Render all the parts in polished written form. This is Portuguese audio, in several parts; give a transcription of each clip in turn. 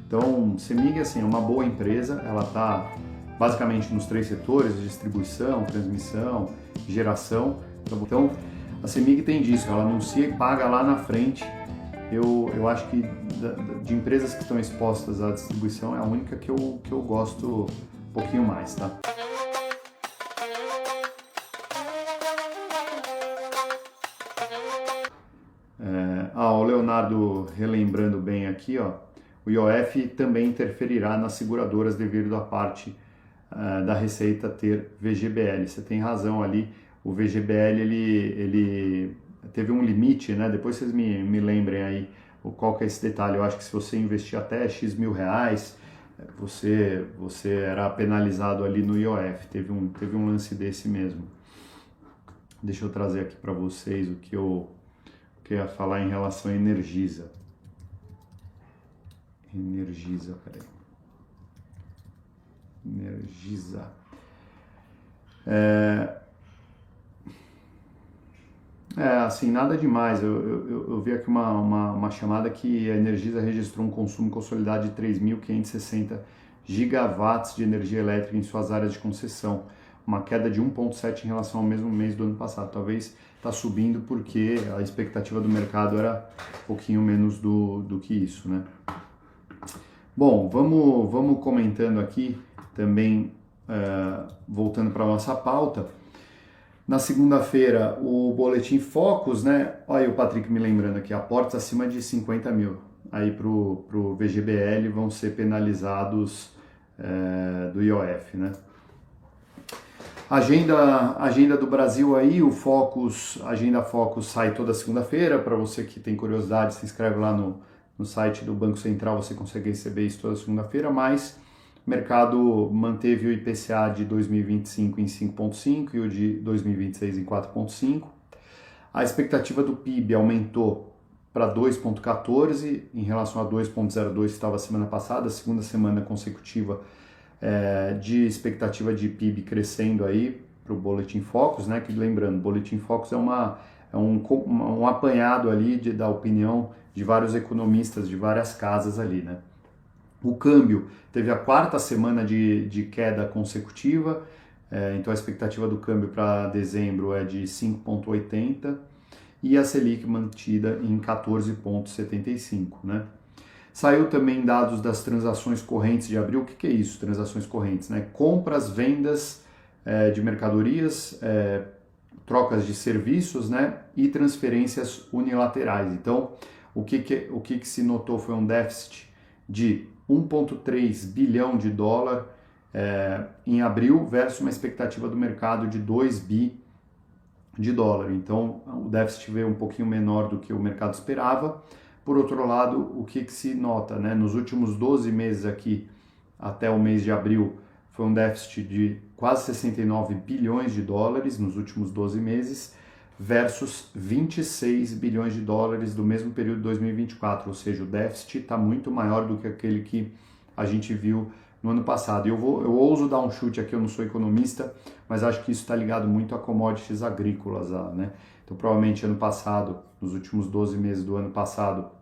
Então, CEMIG assim, é uma boa empresa, ela está basicamente nos 3 setores, distribuição, transmissão, geração. Então, a CEMIG tem disso, ela anuncia e paga lá na frente. Eu acho que de empresas que estão expostas à distribuição é a única que eu gosto um pouquinho mais, tá? O Leonardo relembrando bem aqui, ó, o IOF também interferirá nas seguradoras devido à parte da receita ter VGBL. Você tem razão ali, o VGBL ele teve um limite, né? Depois vocês me lembrem aí qual que é esse detalhe. Eu acho que se você investir até X mil reais, você era penalizado ali no IOF. Teve um lance desse mesmo. Deixa eu trazer aqui para vocês o que eu ia falar em relação a Energisa. Peraí. Energisa. Assim, nada demais. Eu vi aqui uma chamada que a Energisa registrou um consumo consolidado de 3.560 gigawatts de energia elétrica em suas áreas de concessão, uma queda de 1,7 em relação ao mesmo mês do ano passado. Talvez está subindo porque a expectativa do mercado era um pouquinho menos do que isso, né? Bom, vamos comentando aqui também, voltando para a nossa pauta. Na segunda-feira, o Boletim Focus, né? Olha aí o Patrick me lembrando aqui, aportes acima de 50 mil. Aí para o VGBL vão ser penalizados do IOF, né? Agenda do Brasil aí, o Focus, Agenda Focus sai toda segunda-feira. Para você que tem curiosidade, se inscreve lá no site do Banco Central, você consegue receber isso toda segunda-feira, mas o mercado manteve o IPCA de 2025 em 5,5 e o de 2026 em 4,5. A expectativa do PIB aumentou para 2,14 em relação a 2,02 que estava semana passada, segunda semana consecutiva de expectativa de PIB crescendo aí para o Boletim Focus, né? Que lembrando, o Boletim Focus é um apanhado ali da opinião de vários economistas de várias casas ali, né? O câmbio teve a 4ª semana de queda consecutiva, então a expectativa do câmbio para dezembro é de 5,80 e a Selic mantida em 14,75, né? Saiu também dados das transações correntes de abril. O que é isso, transações correntes, né? Compras, vendas de mercadorias, trocas de serviços, né? E transferências unilaterais. Então, o que se notou foi um déficit de 1,3 bilhão de dólar em abril versus uma expectativa do mercado de 2 bi de dólar. Então, o déficit veio um pouquinho menor do que o mercado esperava. Por outro lado, o que se nota, né? Nos últimos 12 meses aqui, até o mês de abril, foi um déficit de quase 69 bilhões de dólares nos últimos 12 meses, versus 26 bilhões de dólares do mesmo período de 2024, ou seja, o déficit está muito maior do que aquele que a gente viu no ano passado. Eu ouso dar um chute aqui, eu não sou economista, mas acho que isso está ligado muito a commodities agrícolas, né? Então, provavelmente ano passado, nos últimos 12 meses do ano passado,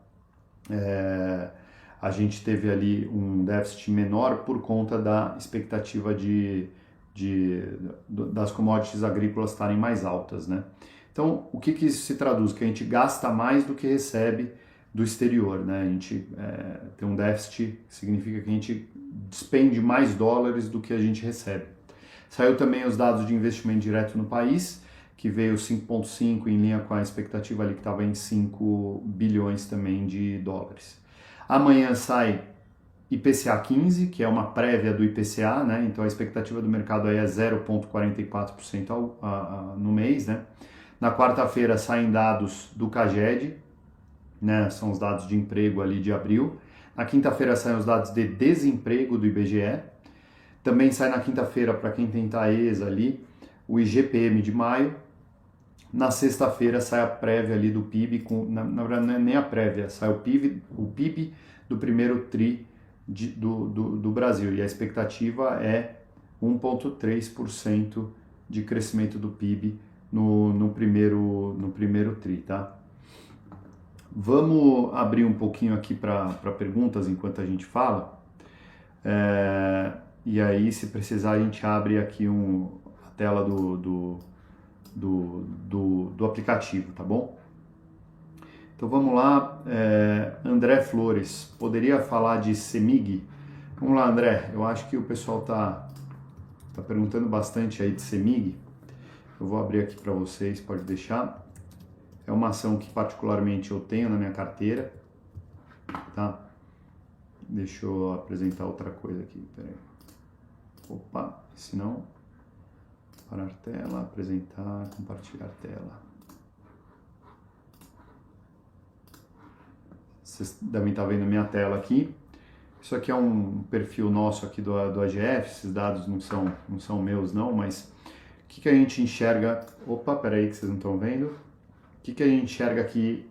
a gente teve ali um déficit menor por conta da expectativa das commodities agrícolas estarem mais altas, né? Então, o que isso se traduz? Que a gente gasta mais do que recebe do exterior, né? A gente tem um déficit, significa que a gente despende mais dólares do que a gente recebe. Saiu também os dados de investimento direto no país, que veio 5,5 em linha com a expectativa ali que estava em 5 bilhões também de dólares. Amanhã sai IPCA 15, que é uma prévia do IPCA, né? Então a expectativa do mercado aí é 0,44% no mês, né? Na quarta-feira saem dados do CAGED, né? São os dados de emprego ali de abril. Na quinta-feira saem os dados de desemprego do IBGE. Também sai na quinta-feira, para quem tem Taesa ali, o IGPM de maio. Na sexta-feira sai a prévia ali do PIB, na verdade não é nem a prévia, sai o PIB do primeiro TRI do Brasil, e a expectativa é 1,3% de crescimento do PIB no primeiro TRI, tá? Vamos abrir um pouquinho aqui para perguntas enquanto a gente fala. E aí, se precisar, a gente abre aqui a tela do aplicativo, tá bom? Então vamos lá. André Flores, poderia falar de CEMIG? Vamos lá, André. Eu acho que o pessoal tá perguntando bastante aí de CEMIG. Eu vou abrir aqui para vocês, pode deixar. É uma ação que particularmente eu tenho na minha carteira, tá? Deixa eu apresentar outra coisa aqui, peraí. Opa, se não, parar tela, apresentar, compartilhar tela. Vocês devem estar vendo a minha tela aqui. Isso aqui é um perfil nosso aqui do AGF, esses dados não são meus não, mas o que a gente enxerga... Opa, peraí que vocês não estão vendo. O que a gente enxerga aqui?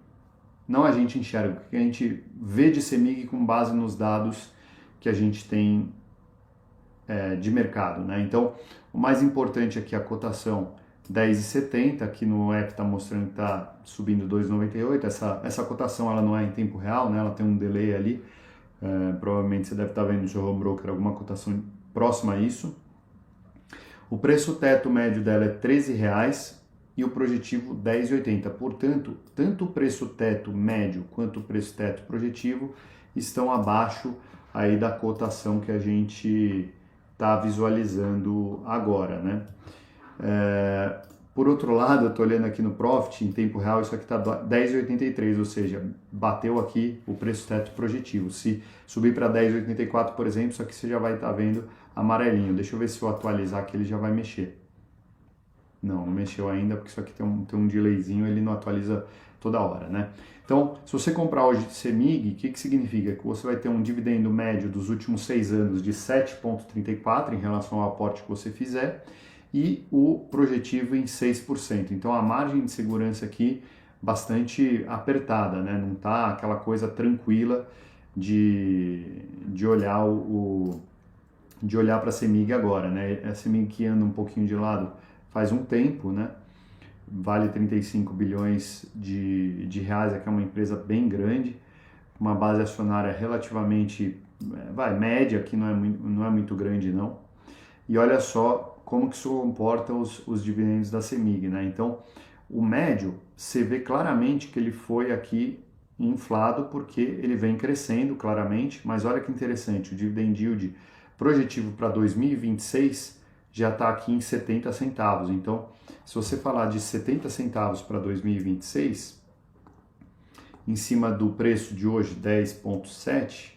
Não a gente enxerga, o que a gente vê de CEMIG com base nos dados que a gente tem de mercado, né? Então, o mais importante aqui é a cotação 10,70, aqui no app está mostrando que está subindo 2,98. Essa cotação ela não é em tempo real, né? Ela tem um delay ali. Provavelmente você deve estar vendo no seu home broker alguma cotação próxima a isso. O preço teto médio dela é R$13 e o projetivo 10,80. Portanto, tanto o preço teto médio quanto o preço teto projetivo estão abaixo aí da cotação que a gente está visualizando agora, né? Por outro lado, eu estou olhando aqui no Profit, em tempo real, isso aqui está 10,83, ou seja, bateu aqui o preço teto projetivo. Se subir para 10,84, por exemplo, isso aqui você já vai estar vendo amarelinho. Deixa eu ver se eu atualizar aqui, ele já vai mexer. Não mexeu ainda, porque isso aqui tem um delayzinho, ele não atualiza toda hora, né? Então, se você comprar hoje de CEMIG, o que significa? Que você vai ter um dividendo médio dos últimos 6 anos de 7,34 em relação ao aporte que você fizer, e o projetivo em 6%. Então a margem de segurança aqui bastante apertada, né? Não tá aquela coisa tranquila de olhar de olhar para a CEMIG agora, né? A CEMIG que anda um pouquinho de lado faz um tempo, né? Vale 35 bilhões de reais, aqui é uma empresa bem grande, uma base acionária relativamente média, que não é muito grande não. E olha só como que isso comporta os dividendos da CEMIG, né? Então, o médio, você vê claramente que ele foi aqui inflado porque ele vem crescendo claramente, mas olha que interessante, o dividend yield projetivo para 2026 já está aqui em 70 centavos. Então, se você falar de 70 centavos para 2026, em cima do preço de hoje, 10,7,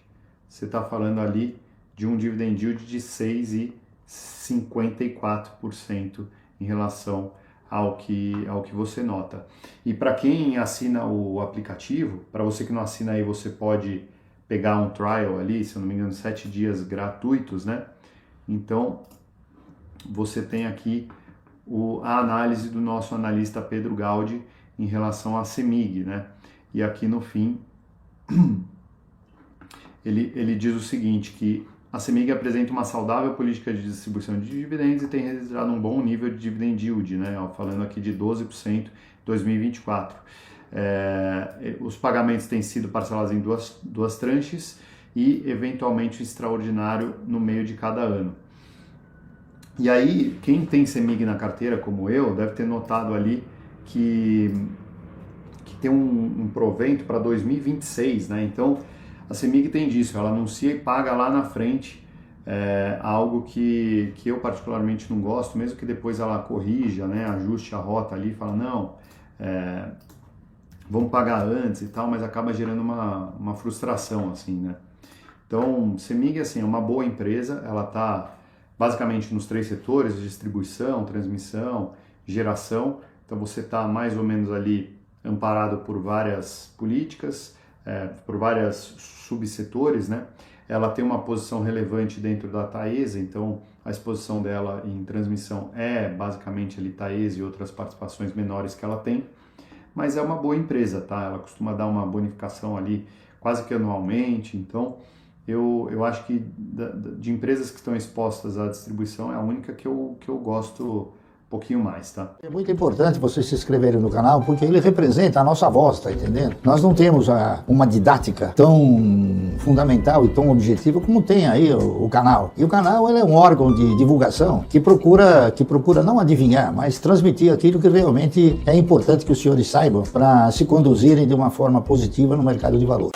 você está falando ali de um dividend yield de 6,54% em relação ao que você nota. E para quem assina o aplicativo, para você que não assina aí, você pode pegar um trial ali, se eu não me engano, 7 dias gratuitos, né? Então, você tem aqui a análise do nosso analista Pedro Gaudi em relação à CEMIG, né? E aqui no fim, ele diz o seguinte, que a CEMIG apresenta uma saudável política de distribuição de dividendos e tem registrado um bom nível de dividend yield, né? Falando aqui de 12% em 2024. Os pagamentos têm sido parcelados em duas tranches e, eventualmente, extraordinário no meio de cada ano. E aí, quem tem CEMIG na carteira, como eu, deve ter notado ali que tem um provento para 2026, né? Então, a CEMIG tem disso, ela anuncia e paga lá na frente, algo que eu particularmente não gosto, mesmo que depois ela corrija, né, ajuste a rota ali, fala, não, vamos pagar antes e tal, mas acaba gerando uma frustração, assim, né? Então, CEMIG, assim, é uma boa empresa, ela está basicamente nos 3 setores, distribuição, transmissão, geração, então você está mais ou menos ali amparado por várias políticas, por vários subsetores, né? Ela tem uma posição relevante dentro da Taesa, então a exposição dela em transmissão é basicamente ali Taesa e outras participações menores que ela tem, mas é uma boa empresa, tá? Ela costuma dar uma bonificação ali quase que anualmente, então eu acho que de empresas que estão expostas à distribuição é a única que eu gosto pouquinho mais, tá? É muito importante vocês se inscreverem no canal, porque ele representa a nossa voz, tá entendendo? Nós não temos uma didática tão fundamental e tão objetiva como tem aí o canal. E o canal ele é um órgão de divulgação que procura não adivinhar, mas transmitir aquilo que realmente é importante que os senhores saibam para se conduzirem de uma forma positiva no mercado de valores.